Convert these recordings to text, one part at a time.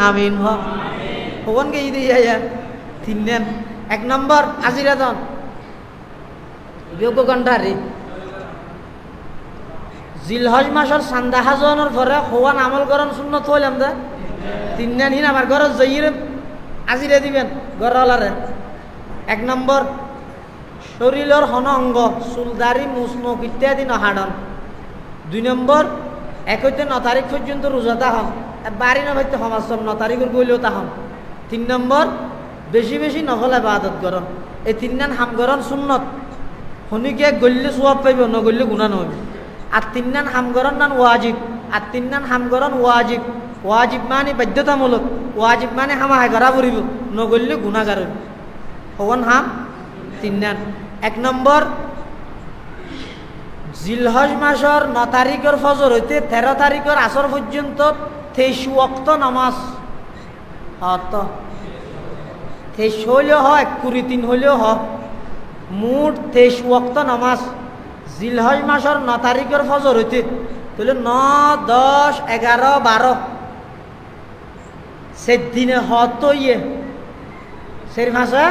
আমিন হন কে ঈদে ইয়া তিন দিন এক নম্বর আজিরাদন যোগ্য গন্ডারি জিলহজ মাসের সান্দা হাজনের পরে হওয়ান আমল করেন সুন্নত হইলাম দা তিন দিন হিন আমার ঘর জয়ীরে আজিরে দিবেন ঘরওয়ালারে এক নম্বর শরীরের হন অঙ্গ চুলদারি মুসমুখ ইত্যাদি নহাডন দুই নম্বর 1 তারিখ পর্যন্ত রোজাটা হন বাড়ি না ভাইতে সমাজ সব 9 তারিখের গইলেও তা হন তিন নম্বর বেশি বেশি নফল ইবাদত করন এই তিন দিন হাম করন সুন্নত হনিকে গল্লে সওয়াব পাইব ন গল্লে গুনাহ নয় আর তিন দিন হাম করন নান ওয়াজিব আর তিন দিন হাম করন ওয়াজিব ওয়াজিব মানে বাধ্যতামূলক ওয়াজিব মানে হামা হায় করা পড়িব ন গল্লে গুনাহগার হন হাম তিন দিন এক নম্বর জিলহজ মাসের 9 তারিখের ফজর হইতে 13 তারিখের আসর পর্যন্ত 23 ওয়াক্ত নামাজ হত 23 হইলেও হয় 23 হইলেও হয় মোট 23 ওয়াক্ত নামাজ জিলহজ মাসের 9 তারিখের ফজর হইতে তাহলে 9, 10, 11, 12 সেদিনে হত ইয়ে সের ভাষা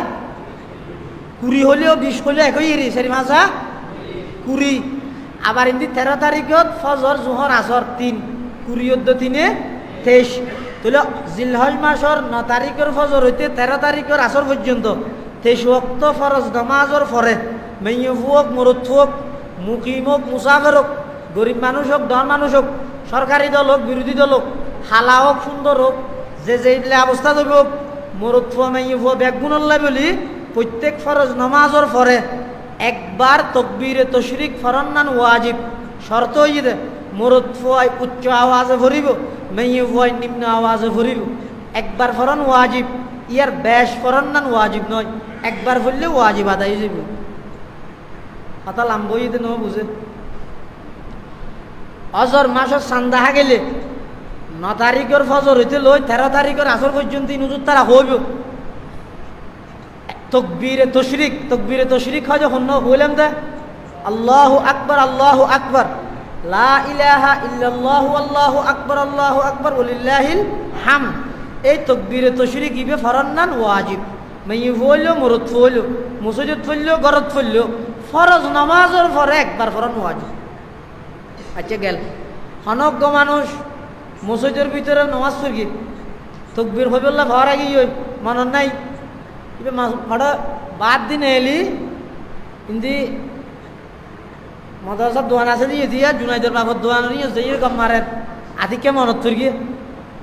20 হইলেও 20 হইলেও একই রে সের ভাষা 20 আবার ইন্দি 13 তারিখত ফজর জোহর আসর 3 20 3 23 তাহলে জিলহজ মাসের 9 তারিখের ফজর হইতে 13 তারিখের আসর পর্যন্ত 23 ওয়াক্ত ফরজ নামাজের পরে মেয়ে হোক মরদ হোক মুকিম হোক মুসাফির হোক গরিব মানুষ হোক ধন মানুষ হোক সরকারি দল হোক বিরোধী দল হোক হালা হোক সুন্দর হোক যে যেইলে অবস্থা দেব মরদ ফুয়া মেয়ে ফুয়া বেগুনল্লা বলি প্রত্যেক ফরজ নামাজের পরে একবার তকবীরে তশরিক ফরন্নান ওয়াজিব শর্ত হইয়ে মরদ ফুয়াই উচ্চ আওয়াজে ভরিব মেয়ে ফুয়াই নিম্ন আওয়াজে ভরিব একবার ফরন ওয়াজিব ইয়ার বেশ ফরন্নান ওয়াজিব নয় একবার বললে ওয়াজিব আদায় হয়ে যাবে কথা লাম্ব হইতে ন বুঝে অজর মাসের সান্দাহা গেলে 9 তারিখের ফজর হইতে লই 13 তারিখের আসর পর্যন্ত নজর তারা হইব তকবীরে তশরিক হয় যখন হইলাম দা আল্লাহু আকবার লা ইলাহা ইল্লাল্লাহু আল্লাহু আকবার ওয়ালিল্লাহিল হামদ এই তকবীরে তশরিক ইবে ফরন্নান ওয়াজিব মেয়ে হইলো মরদ হইলো মুসজিদ হইলো গরত হইলো ফরজ নামাজের পরে একবার ফরন ওয়াজিব আচ্ছা গেল অনজ্ঞ মানুষ মসজিদের ভিতরে নামাজ পড়ি তকবীর হইবল্লা ভর আগে মনন নাই হঠাৎ বাদ দিন এলি কিন্তু মাদ্রাসার দোয়ান আছে দিয়ে দিয়া জুনাইদের বাবর দোয়ান নিয়ে যাই গম মারেন আদিকে মনত থর গিয়ে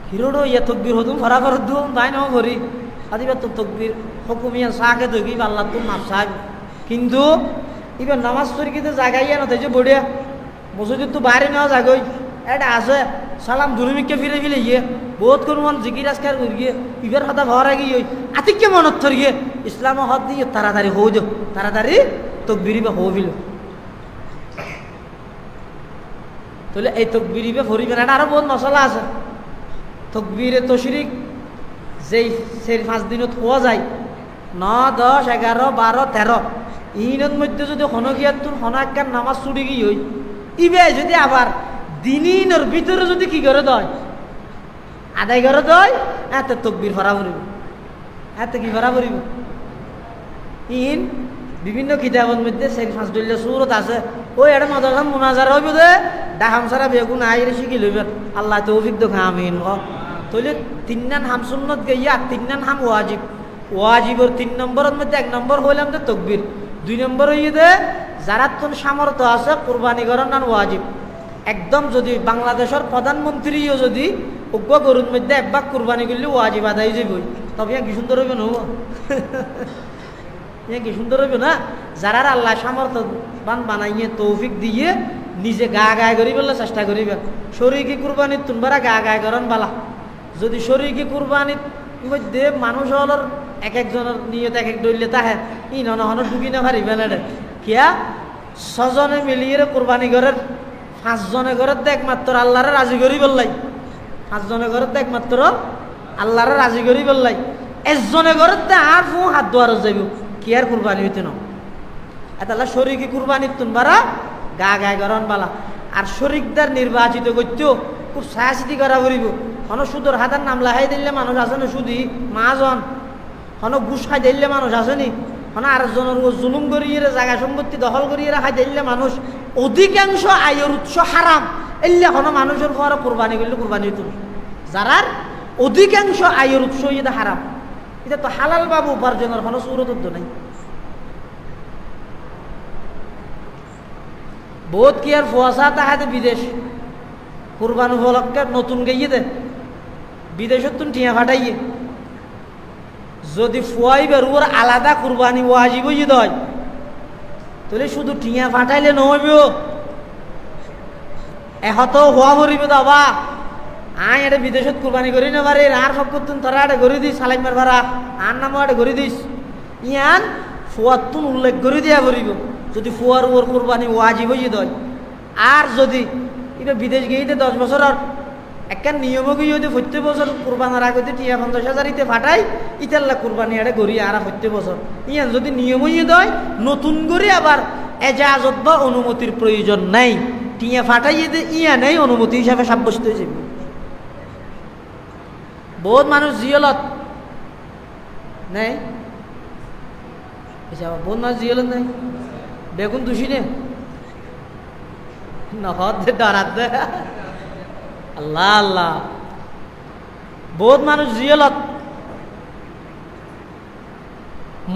হিরোডো ইয়ে তকবীর হতুম ফরা ফর দুম তাই নাও ভরি আদিবার তো তকবীর হুকুমিয়া সাকে তকি আল্লাহ তুম মাপ সাহেব কিন্তু এবার নামাজ পড়িতে জাগাইয়া না যে বড়িয়া মসজিদ তো বাইরে নেওয়া জাগই এটা আছে সালাম দুরুমিককে ফিরে ফিরে গিয়ে বহুত কোন জিকির আজকার করি গিয়ে ইবার কথা ভর আগে আতিককে মনত থর গিয়ে ইসলাম হদ দিয়ে তাড়াতাড়ি হো যাও তাড়াতাড়ি তকবীর বা হবিল তাহলে এই তকবীর বা ফরিবেন এটা আরো বহুত মশলা আছে তকবীরে তশরিক যেই 4-5 দিনত হওয়া যায় 9, 10, 11, 12, 13 ইনের মধ্যে যদি হনকিয়ার তোর হনাক্কার নামাজ ছুটি গিয়ে হই ইবে যদি আবার দিনের ভিতরে যদি কি করে দেয় আদায় করে দেয় এত তকবীর ফরা পড়িব এত কি ফরা পড়িব ইন বিভিন্ন কিতাবের মধ্যে 4-5 দলীয় সূরত আছে ওই এটা মাদ্রাসা মুনাজার হইব দে ডাহাম সারা বেগুন আইরে শিখি লইবেন আল্লাহ তৌফিক দেখ আমিন তাহলে 3 নান হাম সুন্নত গাইয়া 3 নান হাম ওয়াজিব ওয়াজিবের 3 নম্বরের মধ্যে 1 নম্বর হইলাম তো তকবীর 2 নম্বর হইয়ে দে যারা তোর সামর্থ্য আছে কুরবানি করার নান ওয়াজিব একদম যদি বাংলাদেশের প্রধানমন্ত্রীও যদি অজ্ঞ গরুর মধ্যে একবার কুরবানি করলে ওয়াজিব আদায় হয়ে যাবে তবে কি সুন্দর হইবে না কি সুন্দর হইবে না যারা আল্লাহ সামর্থ্য বানাইয়ে তৌফিক দিয়ে নিজে গা গায়ে করি বললে চেষ্টা করিবে শরীকি কুরবানির তোমরা গা গায়ে করেন বালা যদি শরীকি কুরবানির মধ্যে মানুষ হলের এক একজনের নিয়ত এক এক দলীয় তাহে ই নহন ঢুকি না পারিবে না কিয়া 6 জনে মিলিয়ে কুরবানি করার 5 জনে ঘরের একমাত্র আল্লাহরে রাজি করি বললাই 5 জনে ঘরের একমাত্র আল্লাহরে রাজি করি বললাই 1 জনে ঘরের আর ফু হাত দোয়ার যাইব কি আর কুরবানি হইতে না এতালা শরীকি কুরবানির তোমরা গা গায়ে গরন বালা আর শরীকদার নির্বাচিত করতেও খুব সাহসিতি করা পড়িব হন সুদর হাতের নাম লাহাই দিলে মানুষ আছে না সুদি মাজন হন ঘুষ খাই দিলে মানুষ আসেনি হন আরেকজনের জুলুম করিয়ে জায়গা সম্পত্তি দখল করিয়ে খাই দিলে মানুষ অধিকাংশ আয়ের উৎস হারাম এলে হন মানুষের পর কোরবানি করলে কোরবানি তুল যারার অধিকাংশ আয়ের উৎস এটা হারাম এটা তো হালাল বাবু উপার্জনের কোনো সুরত নাই বহুত কি আর ফুয়াশা তাহাতে বিদেশ কুরবান উপলক্ষে নতুন গিয়ে দে বিদেশত তুমি টিয়া ফাটাইয়ে যদি ফুয়াই বেরুয়ার আলাদা কুরবানি ওয়াজিব হয়ে দেয় তাহলে শুধু টিয়া ফাটাইলে নহইব এহত হওয়া ভরিব দাবা আয় এটা বিদেশত কুরবানি করি না পারে আর সব করতুন তারা এটা গড়ি দিস সালাইমার ভাড়া আর নামও এটা গড়ি দিস ইয়ান ফুয়াতুন উল্লেখ করে দিয়া ভরিব যদি ফুয়ার ওর কুরবানি ওয়াজিব হয়ে দেয় আর যদি এটা বিদেশ গিয়ে 10 বছর আর একটা নিয়ম গিয়ে যদি 70 বছর কুরবানার আগে 50,000 ইতে ফাটাই ইতাল্লা কুরবানি আরে গড়ি আর 70 বছর ইয়ান যদি নিয়ম হয়ে দেয় নতুন করে আবার এজাজত বা অনুমতির প্রয়োজন নাই টিয়া ফাটাইয়ে দে ইয়া নেই অনুমতি হিসাবে সাব্যস্ত হয়ে যাবে বহুত মানুষ জিয়লত নেই বহুত মানুষ জিয়লত নেই বেগুন দুষি নে নহত ডরাত দে আল্লাহ আল্লাহ বহুত মানুষ জিয়লত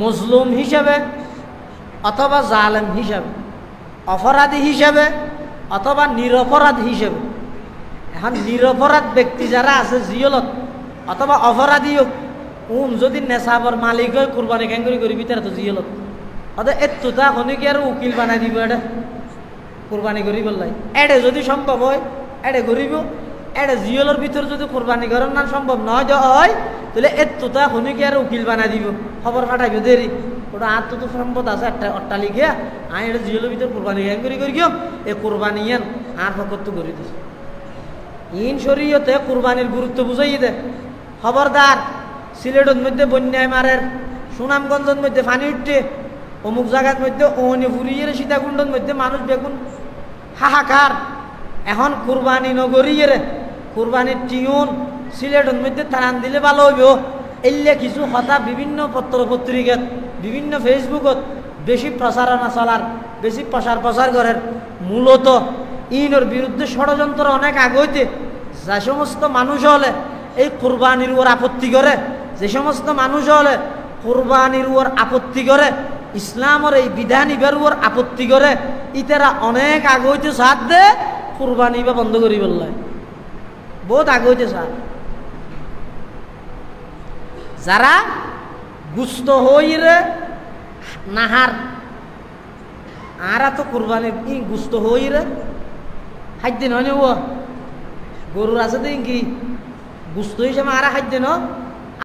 মুসলিম হিসাবে অথবা জালেম হিসাবে অপরাধী হিসাবে অথবা নিরপরাধ হিসাবে এখন নিরপরাধ ব্যক্তি যারা আছে জিয়লত অথবা অপরাধী হোক যদি নেশাবর মালিক হয় কুরবানি কেন করবি তারা তো জিয়লত অত এতো তা হনে কি আর উকিল বানাই দিব এটা কুরবানি করি বললাই এডে যদি সম্ভব হয় এডে করিব এডে জিয়লের ভিতর যদি কুরবানি করার না সম্ভব নয় হয় তাহলে এতো তা হনে কি আর উকিল বানাই দিব খবর ফাটাইব দেরি ওটা আর তো সম্পদ আছে একটা অট্টালিকা আই এটা জিয়লের ভিতর কুরবানি কেন করি গিয়ে এ কুরবানি ইয়ান আর ফকত তো করে দিছে ইন শরীয়তে কুরবানির গুরুত্ব বুঝাই দে খবরদার সিলেটের মধ্যে বন্যায় মারের সুনামগঞ্জের মধ্যে পানি উঠছে অমুক জায়গার মধ্যে ওহনে ফুরিয়ে সীতাকুণ্ডের মধ্যে মানুষ দেখুন হাহাকার এখন কুরবানি নগরিয়ে রে কুরবানির টিউন সিলেটের মধ্যে টান দিলে ভালো হইব এলে কিছু কথা বিভিন্ন পত্র পত্রিকাত বিভিন্ন ফেসবুকত বেশি প্রচারণা চলার বেশি প্রচার করার মূলত ইনোর বিরুদ্ধে ষড়যন্ত্র অনেক আগে হইতে যে সমস্ত মানুষ হলে এই কুরবানির ওর আপত্তি করে যে সমস্ত মানুষ হলে কুরবানির ওর আপত্তি করে ইসলামের এই বিধান ইবার ওর আপত্তি করে ইতারা অনেক আগে হইতে সাথ দে কুরবানি বা বন্ধ করি বললাই বহুত আগে হইতে সাথ যারা গুস্ত হইরে নাহার আরা তো কুরবানি গুস্ত হইরে খাদ্য নয় ও গরুর আছে তো কি গুস্ত হিসেবে আরা খাদ্য ন